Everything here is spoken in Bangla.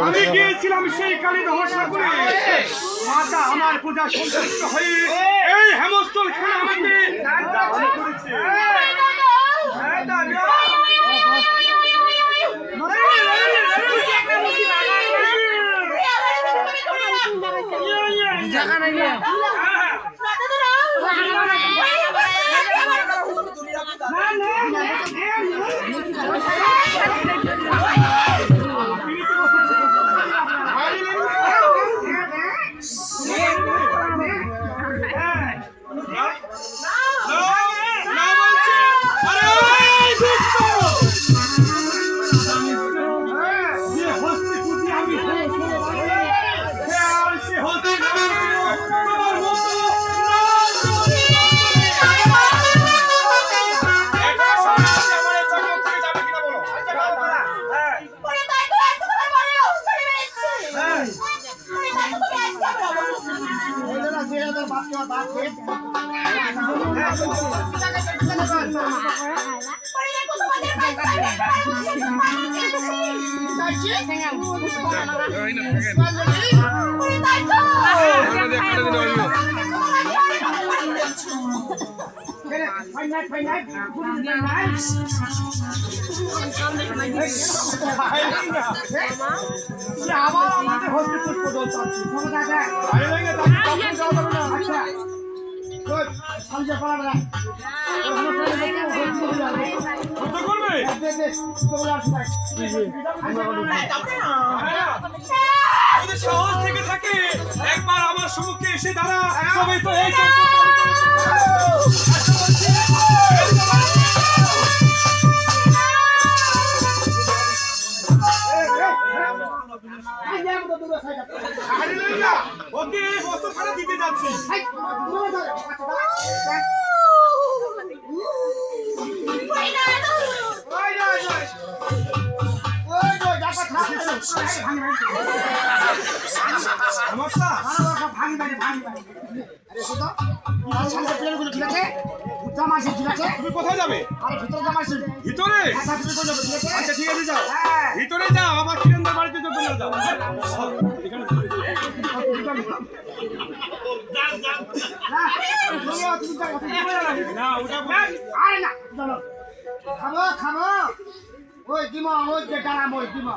আমি গিয়েছিলাম সেই কালী রহস্যপুরে মাতা আমার পূজা সন্তুষ্ট হয়ে এই হেমস্থল খানা আমাকে দান করেছে। সাহস থেকে থাকে একবার আমার সম্মুখে এসে দাঁড়া, তবে তো এই ওকে বস্ত্রখানা দিতে যাচ্ছি। তুমি কোথায় যাবে? ভিতরে? আচ্ছা ঠিক আছে, যাও ভিতরে যাও, আমার কিরণদার বাড়িতে যাও, যাও খাবো খাবো ওই দিমা ওই যে ডানা মই দিমা